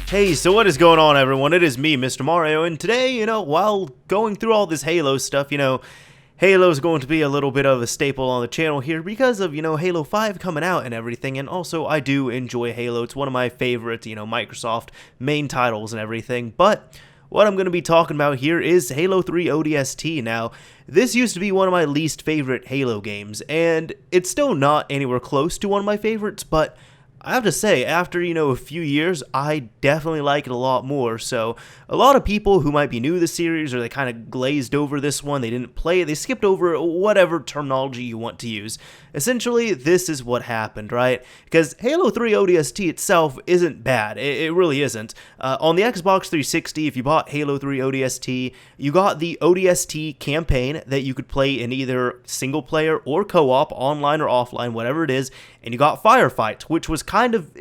Hey, so what is going on, everyone? It is me, Mr. Mario, and today, while going through all this Halo stuff, Halo is going to be a little bit of a staple on the channel here because of, Halo 5 coming out and everything, and also I do enjoy Halo. It's one of my favorite, Microsoft main titles and everything, but what I'm going to be talking about here is Halo 3 ODST. Now, this used to be one of my least favorite Halo games, and it's still not anywhere close to one of my favorites, but I have to say, after, a few years, I definitely like it a lot more. So, a lot of people who might be new to the series, or they kind of glazed over this one, they didn't play it, they skipped over whatever terminology you want to use. Essentially, this is what happened, right? Because Halo 3 ODST itself isn't bad. It really isn't. On the Xbox 360, if you bought Halo 3 ODST, you got the ODST campaign that you could play in either single player or co-op, online or offline, whatever it is, and you got Firefight, which was kind of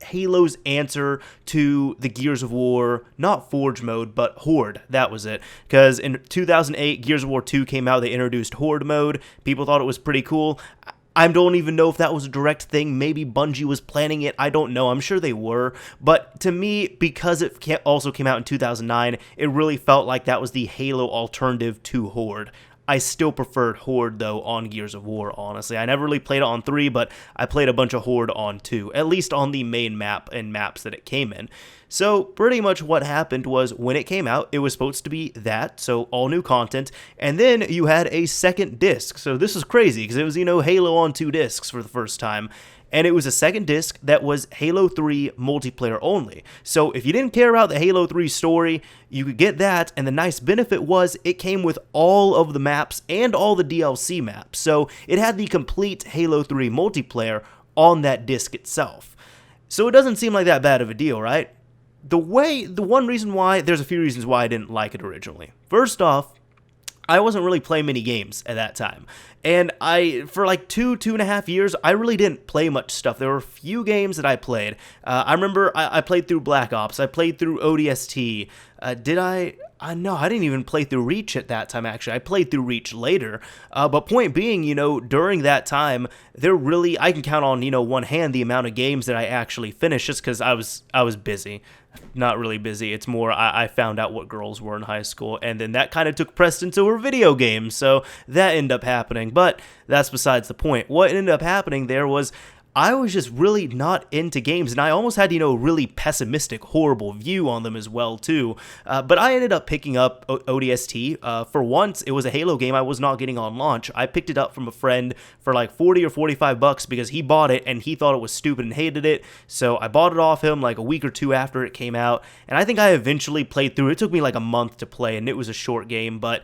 Halo's answer to the Gears of War, not Forge mode, but Horde. That was it. Because in 2008, Gears of War 2 came out, they introduced Horde mode. People thought it was pretty cool. I don't even know if that was a direct thing. Maybe Bungie was planning it. I don't know. I'm sure they were. But to me, because it also came out in 2009, it really felt like that was the Halo alternative to Horde. I still preferred Horde, though, on Gears of War, honestly. I never really played it on 3, but I played a bunch of Horde on 2, at least on the main map and maps that it came in. So, pretty much what happened was, when it came out, it was supposed to be that, so all new content, and then you had a second disc. So this is crazy, because it was, Halo on 2 discs for the first time. And it was a second disc that was Halo 3 multiplayer only. So if you didn't care about the Halo 3 story, you could get that, and the nice benefit was it came with all of the maps and all the DLC maps. So it had the complete Halo 3 multiplayer on that disc itself. So it doesn't seem like that bad of a deal, right? There's a few reasons why I didn't like it originally. First off, I wasn't really playing many games at that time. And for like 2.5 years, I really didn't play much stuff. There were a few games that I played. I remember I played through Black Ops. I played through ODST. No, I didn't even play through Reach at that time, actually. I played through Reach later. But point being, during that time, I can count on, one hand the amount of games that I actually finished just because I was busy. Not really busy. It's more I found out what girls were in high school, and then that kind of took precedence over video games, so that ended up happening. But that's besides the point. What ended up happening there was I was just really not into games, and I almost had, really pessimistic, horrible view on them as well, too. But I ended up picking up ODST. For once, it was a Halo game I was not getting on launch. I picked it up from a friend for like 40 or 45 bucks because he bought it, and he thought it was stupid and hated it. So I bought it off him like a week or two after it came out, and I think I eventually played through. It took me like a month to play, and it was a short game, but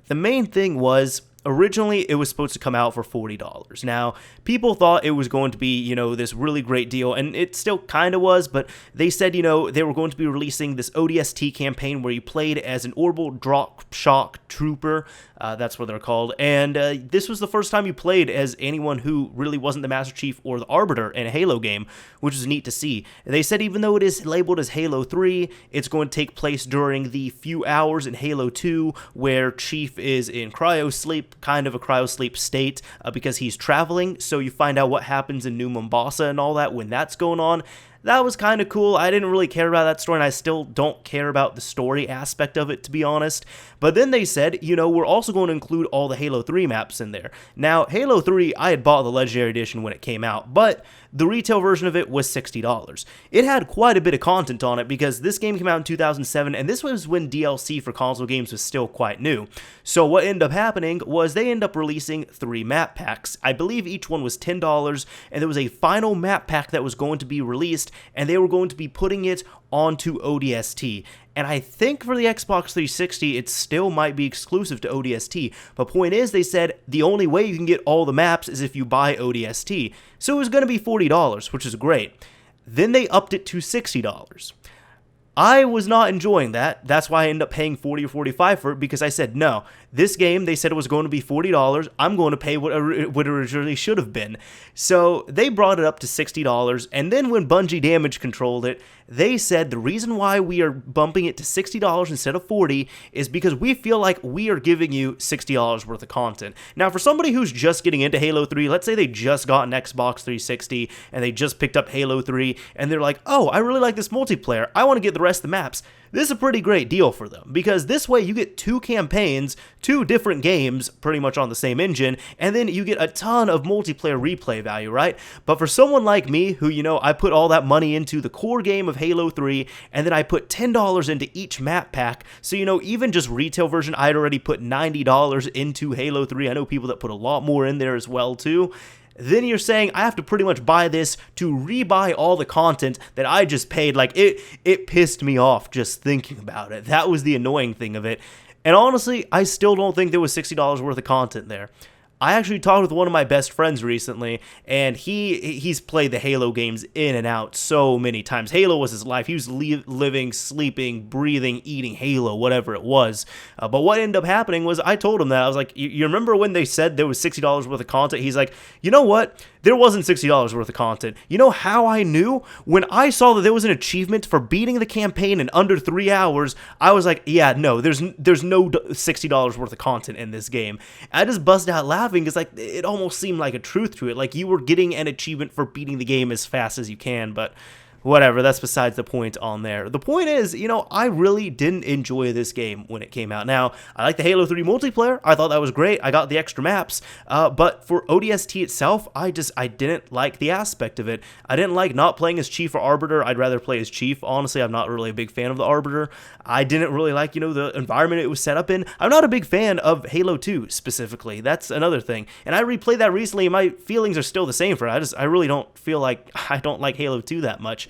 the main thing was, originally, it was supposed to come out for $40. Now, people thought it was going to be, this really great deal, and it still kind of was, but they said, they were going to be releasing this ODST campaign where you played as an orbital drop shock trooper. That's what they're called, and this was the first time you played as anyone who really wasn't the Master Chief or the Arbiter in a Halo game, which was neat to see. They said even though it is labeled as Halo 3, it's going to take place during the few hours in Halo 2 where Chief is in cryosleep, kind of a cryosleep state, because he's traveling, so you find out what happens in New Mombasa and all that when that's going on. That was kind of cool. I didn't really care about that story, and I still don't care about the story aspect of it, to be honest. But then they said, we're also going to include all the Halo 3 maps in there. Now, Halo 3, I had bought the Legendary Edition when it came out, but the retail version of it was $60. It had quite a bit of content on it because this game came out in 2007, and this was when DLC for console games was still quite new. So what ended up happening was they ended up releasing 3 map packs. I believe each one was $10, and there was a final map pack that was going to be released, and they were going to be putting it onto ODST. And I think for the Xbox 360, it still might be exclusive to ODST. But point is, they said the only way you can get all the maps is if you buy ODST. So it was going to be $40, which is great. Then they upped it to $60. I was not enjoying that. That's why I ended up paying $40 or $45 for it, because I said, no, This game, they said it was going to be $40. I'm going to pay what it originally should have been. So they brought it up to $60, and then when Bungie Damage Controlled it, they said the reason why we are bumping it to $60 instead of $40 is because we feel like we are giving you $60 worth of content. Now, for somebody who's just getting into Halo 3, let's say they just got an Xbox 360 and they just picked up Halo 3 and they're like, oh, I really like this multiplayer. I want to get the rest of the maps. This is a pretty great deal for them because this way you get 2 campaigns, 2 different games pretty much on the same engine, and then you get a ton of multiplayer replay value, right? But for someone like me who, you know, I put all that money into the core game of Halo 3 and then I put $10 into each map pack, so, you know, even just retail version, I'd already put $90 into Halo 3. I know people that put a lot more in there as well too. Then you're saying I have to pretty much buy this to rebuy all the content that I just paid. Like, it pissed me off just thinking about it. That was the annoying thing of it. And honestly, I still don't think there was $60 worth of content there. I actually talked with one of my best friends recently, and he's played the Halo games in and out so many times. Halo was his life. He was living, sleeping, breathing, eating Halo, whatever it was. But what ended up happening was I told him that. I was like, you remember when they said there was $60 worth of content? He's like, you know what? There wasn't $60 worth of content. You know how I knew? When I saw that there was an achievement for beating the campaign in under 3 hours, I was like, yeah, no, there's no $60 worth of content in this game. I just busted out laughing because, like, it almost seemed like a truth to it. Like, you were getting an achievement for beating the game as fast as you can, but whatever, that's besides the point on there. The point is, you know, I really didn't enjoy this game when it came out. Now, I like the Halo 3 multiplayer. I thought that was great. I got the extra maps. But for ODST itself, I didn't like the aspect of it. I didn't like not playing as Chief or Arbiter. I'd rather play as Chief. Honestly, I'm not really a big fan of the Arbiter. I didn't really like, you know, the environment it was set up in. I'm not a big fan of Halo 2 specifically. That's another thing. And I replayed that recently, and my feelings are still the same for it. I really don't feel like I don't like Halo 2 that much.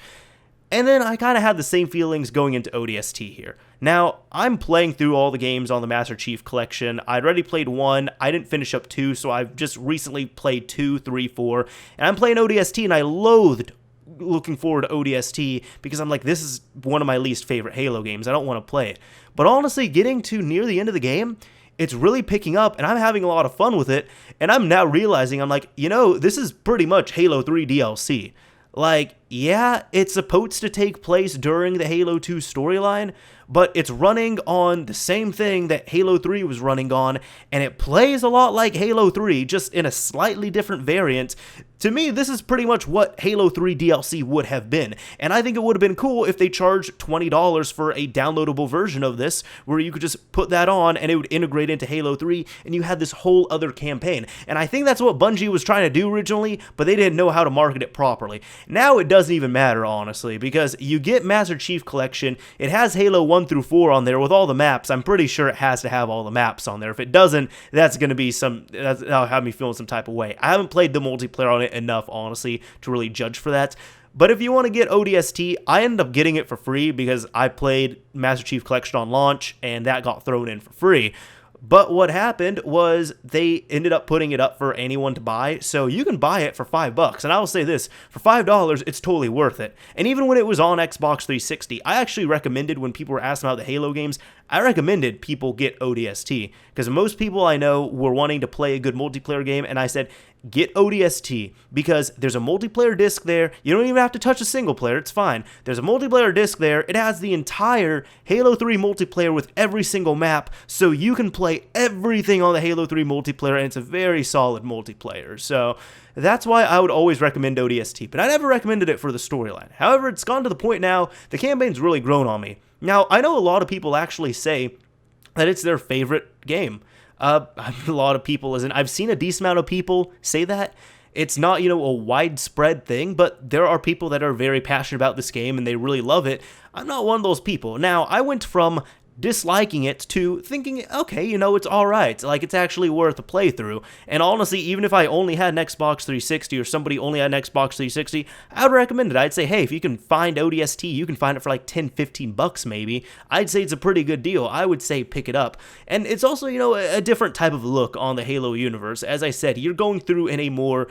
And then I kind of had the same feelings going into ODST here. Now, I'm playing through all the games on the Master Chief Collection. I'd already played 1. I didn't finish up 2, so I've just recently played 2, 3, 4. And I'm playing ODST, and I loathed looking forward to ODST because I'm like, this is one of my least favorite Halo games. I don't want to play it. But honestly, getting to near the end of the game, it's really picking up, and I'm having a lot of fun with it. And I'm now realizing, I'm like, you know, this is pretty much Halo 3 DLC. Like, yeah, it's supposed to take place during the Halo 2 storyline, but it's running on the same thing that Halo 3 was running on, and it plays a lot like Halo 3, just in a slightly different variant. To me, this is pretty much what Halo 3 DLC would have been, and I think it would have been cool if they charged $20 for a downloadable version of this, where you could just put that on and it would integrate into Halo 3, and you had this whole other campaign. And I think that's what Bungie was trying to do originally, but they didn't know how to market it properly. Now it doesn't even matter, honestly, because you get Master Chief Collection, it has Halo 1 through 4 on there with all the maps. I'm pretty sure it has to have all the maps on there. If it doesn't, that'll have me feeling some type of way. I haven't played the multiplayer on it enough, honestly, to really judge for that. But if you want to get ODST, I ended up getting it for free because I played Master Chief Collection on launch, and that got thrown in for free. But what happened was they ended up putting it up for anyone to buy, so you can buy it for $5. And I will say this, for $5, it's totally worth it. And even when it was on Xbox 360, I actually recommended, when people were asking about the Halo games, I recommended people get ODST, because most people I know were wanting to play a good multiplayer game, and I said, get ODST, because there's a multiplayer disc there. You don't even have to touch a single player, it's fine. There's a multiplayer disc there. It has the entire Halo 3 multiplayer with every single map, so you can play everything on the Halo 3 multiplayer, and it's a very solid multiplayer. So that's why I would always recommend ODST, but I never recommended it for the storyline. However, it's gone to the point now, the campaign's really grown on me. Now, I know a lot of people actually say that it's their favorite game. A lot of people isn't. I've seen a decent amount of people say that. It's not, you know, a widespread thing, but there are people that are very passionate about this game and they really love it. I'm not one of those people. Now, I went from disliking it to thinking, okay, you know, it's alright, like, it's actually worth a playthrough. And honestly, even if I only had an Xbox 360 or somebody only had an Xbox 360, I would recommend it. I'd say, hey, if you can find ODST, you can find it for like $10-15 maybe. I'd say it's a pretty good deal. I would say pick it up. And it's also, you know, a different type of look on the Halo universe. As I said, you're going through in a more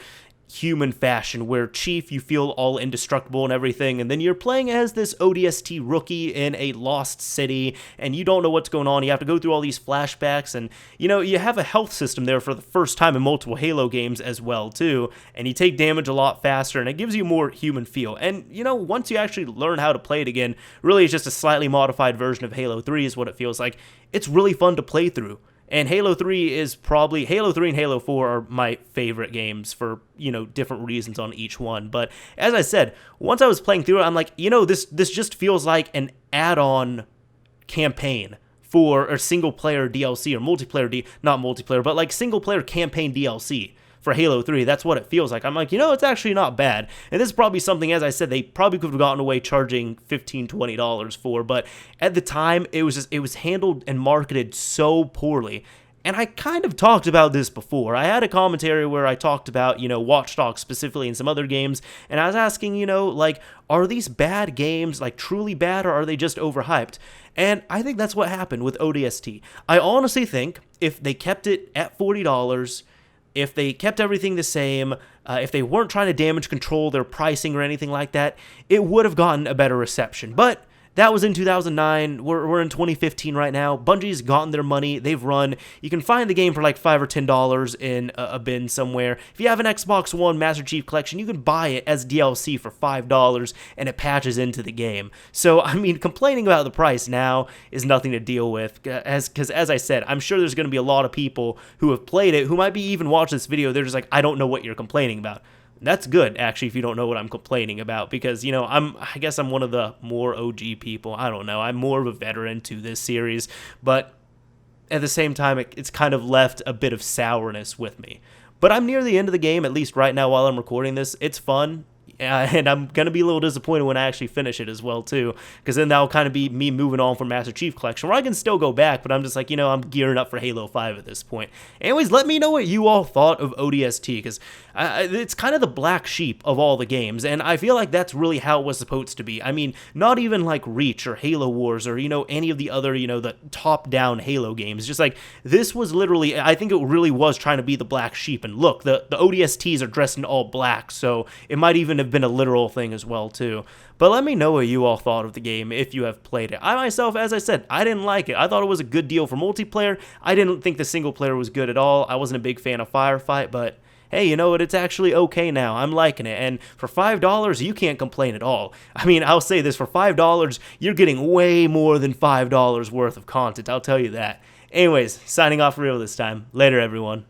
human fashion, where Chief, you feel all indestructible and everything, and then you're playing as this ODST rookie in a lost city, and you don't know what's going on. You have to go through all these flashbacks, and you have a health system there for the first time in multiple Halo games as well too, and you take damage a lot faster, and it gives you more human feel. And once you actually learn how to play it again, really it's just a slightly modified version of Halo 3 is what it feels like. It's really fun to play through. And Halo 3 and Halo 4 are my favorite games for, different reasons on each one. But as I said, once I was playing through it, I'm like, this just feels like an add-on campaign for a single-player DLC or not multiplayer, but like single-player campaign DLC for Halo 3. That's what it feels like. I'm like, it's actually not bad. And this is probably something, as I said, they probably could have gotten away charging $15, $20 for, but at the time, it was handled and marketed so poorly. And I kind of talked about this before. I had a commentary where I talked about, Watch Dogs specifically and some other games, and I was asking, are these bad games, like truly bad, or are they just overhyped? And I think that's what happened with ODST. I honestly think if they kept it at $40, if they kept everything the same, if they weren't trying to damage control their pricing or anything like that, it would have gotten a better reception. But that was in 2009. We're in 2015 right now. Bungie's gotten their money. They've run. You can find the game for like $5 or $10 in a bin somewhere. If you have an Xbox One Master Chief Collection, you can buy it as DLC for $5, and it patches into the game. So, complaining about the price now is nothing to deal with. Because as I said, I'm sure there's going to be a lot of people who have played it, who might be even watch this video. They're just like, I don't know what you're complaining about. That's good, actually, if you don't know what I'm complaining about, because, I guess I'm one of the more OG people. I don't know. I'm more of a veteran to this series, but at the same time, it's kind of left a bit of sourness with me. But I'm near the end of the game, at least right now while I'm recording this. It's fun. And I'm going to be a little disappointed when I actually finish it as well, too, because then that'll kind of be me moving on from Master Chief Collection, where I can still go back, but I'm just like, I'm gearing up for Halo 5 at this point. Anyways, let me know what you all thought of ODST, because it's kind of the black sheep of all the games, and I feel like that's really how it was supposed to be. Not even like Reach or Halo Wars or, any of the other, the top-down Halo games. Just like, this was literally, I think it really was trying to be the black sheep, and look, the ODSTs are dressed in all black, so it might even have been a literal thing as well too. But let me know what you all thought of the game if you have played it. I myself, as I said, I didn't like it. I thought it was a good deal for multiplayer. I didn't think the single player was good at all. I wasn't a big fan of Firefight, but hey, you know what? It's actually okay now. I'm liking it. And for $5, you can't complain at all. I'll say this, for $5, you're getting way more than $5 worth of content. I'll tell you that. Anyways, signing off for real this time. Later, everyone.